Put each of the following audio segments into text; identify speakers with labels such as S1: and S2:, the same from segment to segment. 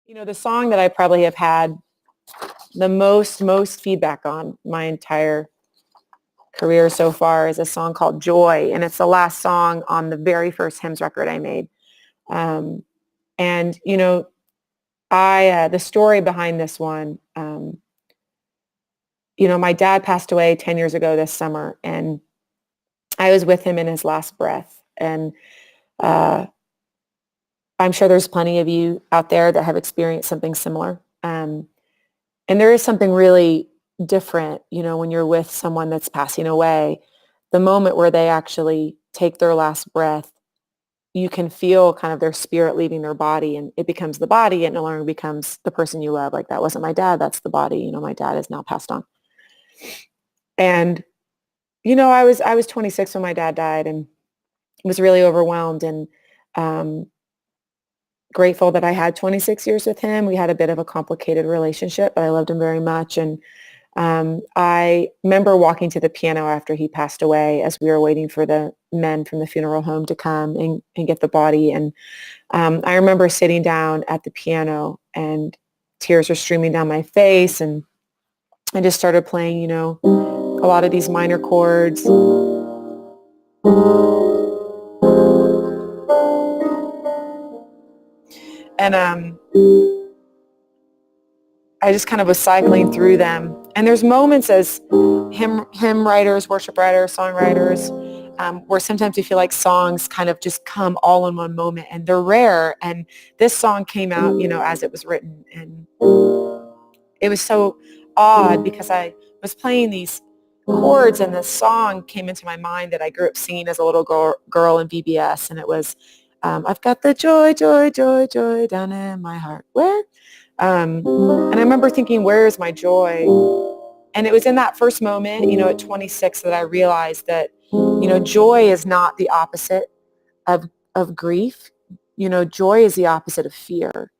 S1: The song that I probably have had the most feedback on my entire career so far is a song called Joy, and it's the last song on the very first hymns record I made. Um, and I the story behind this one, my dad passed away 10 years ago this summer, and I was with him in his last breath. And uh, I'm sure there's plenty of you out there that have experienced something similar. And there is something really different, when you're with someone that's passing away, the moment where they actually take their last breath, you can feel kind of their spirit leaving their body, and it becomes the body. It no longer becomes the person you love. Like, that wasn't my dad. That's the body. My dad is now passed on. And, I was 26 when my dad died, and was really overwhelmed, and grateful that I had 26 years with him. We had a bit of a complicated relationship, but I loved him very much. And I remember walking to the piano after he passed away as we were waiting for the men from the funeral home to come and get the body. And I remember sitting down at the piano, and tears were streaming down my face. And I just started playing, a lot of these minor chords. And I just kind of was cycling through them. And there's moments as hymn writers, worship writers, songwriters, where sometimes you feel like songs kind of just come all in one moment, and they're rare. And this song came out, as it was written. And it was so odd because I was playing these chords, and this song came into my mind that I grew up singing as a little girl in VBS. And it was, I've got the joy, joy, joy, joy down in my heart. Where? And I remember thinking, where is my joy? And it was in that first moment, at 26, that I realized that, joy is not the opposite of grief. Joy is the opposite of fear.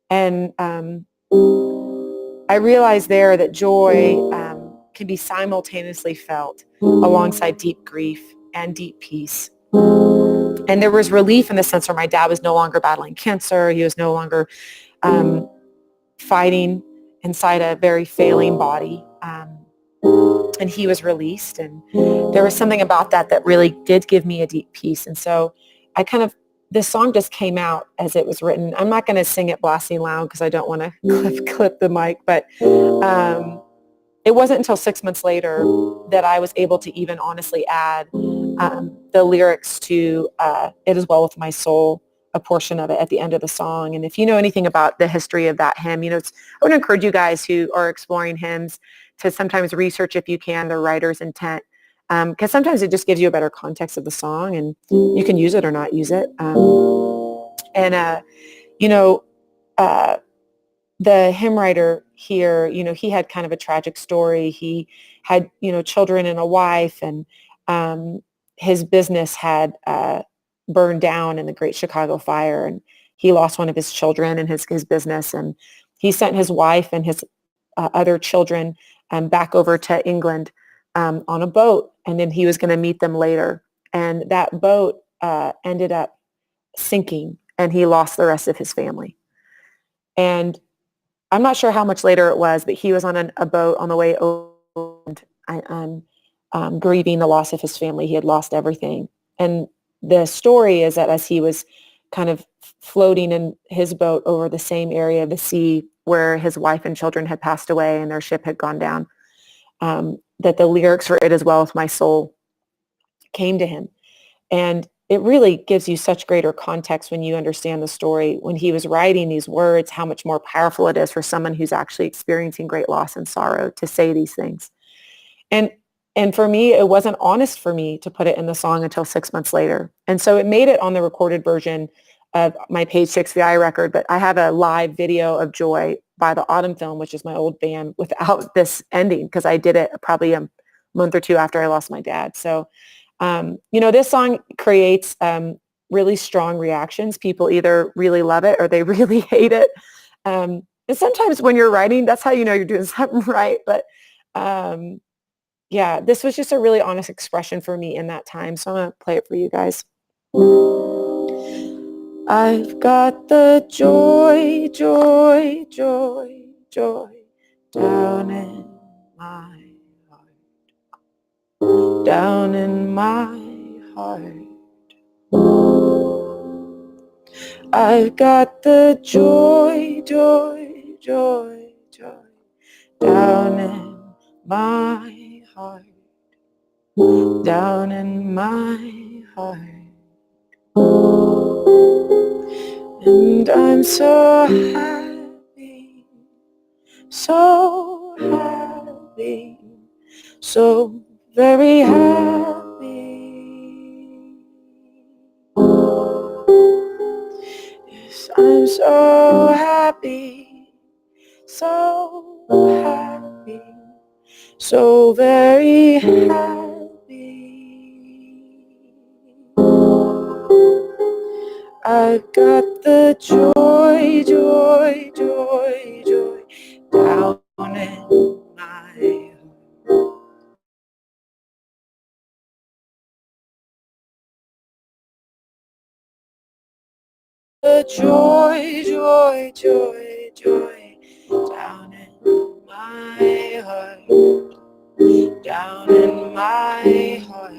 S1: And I realized there that joy can be simultaneously felt alongside deep grief and deep peace. And there was relief in the sense where my dad was no longer battling cancer. He was no longer fighting inside a very failing body. And he was released. And there was something about that really did give me a deep peace. And so this song just came out as it was written. I'm not going to sing it blasting loud because I don't want to clip the mic, but it wasn't until 6 months later that I was able to even honestly add the lyrics to It Is Well With My Soul, a portion of it at the end of the song. And if you know anything about the history of that hymn, I would encourage you guys who are exploring hymns to sometimes research, if you can, the writer's intent, because sometimes it just gives you a better context of the song, and you can use it or not use it. The hymn writer here, he had kind of a tragic story. He had, children and a wife, and his business had burned down in the Great Chicago Fire, and he lost one of his children and his business. And he sent his wife and his other children back over to England on a boat, and then he was going to meet them later. And that boat ended up sinking, and he lost the rest of his family. And I'm not sure how much later it was, but he was on a boat on the way over, and grieving the loss of his family. He had lost everything. And the story is that as he was kind of floating in his boat over the same area of the sea where his wife and children had passed away and their ship had gone down, that the lyrics for It Is Well With My Soul came to him. And it really gives you such greater context when you understand the story. When he was writing these words, how much more powerful it is for someone who's actually experiencing great loss and sorrow to say these things. And for me, it wasn't honest for me to put it in the song until 6 months later. And so it made it on the recorded version of my Page CXVI record, but I have a live video of Joy by the Autumn Film, which is my old band, without this ending, because I did it probably a month or two after I lost my dad. So this song creates really strong reactions. People either really love it or they really hate it. And sometimes when you're writing, that's how you know you're doing something right. But this was just a really honest expression for me in that time. So I'm going to play it for you guys. I've got the joy, joy, joy, joy down in my heart, down in my heart. I've got the joy, joy, joy, joy down in my heart, down in my heart. And I'm so happy, so happy, so very happy. Yes, I'm so happy, so happy, so very happy. I've got the joy, joy, joy, joy down in my heart. The joy, joy, joy, joy down in my heart, down in my heart.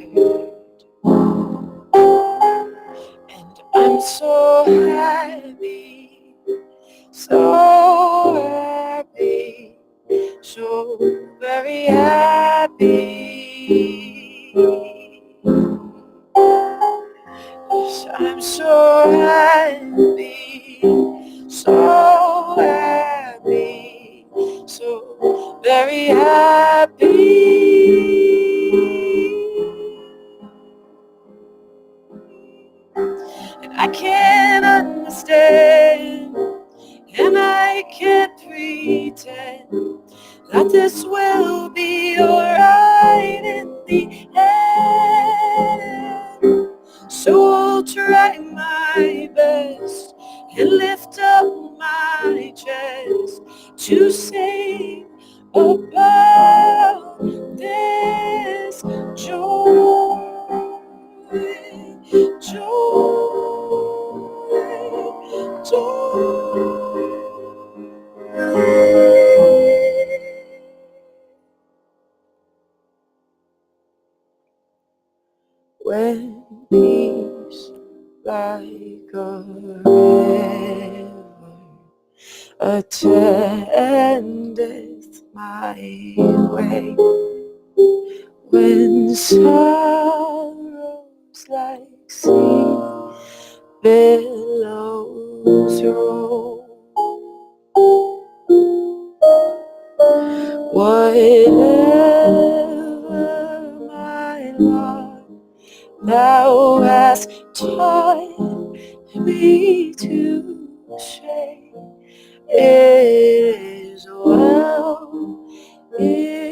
S1: And I'm so happy, so happy, so very happy. Yes, I'm so happy, so happy, so very happy. And I can't understand, and I can't pretend that this will be alright in the end. So I'll try my best and lift up my chest to sing about this joy, joy, joy. When peace like a river attendeth my way, when sorrows like sea billows roll, whatever my lot thou hast taught me to say, it is well, it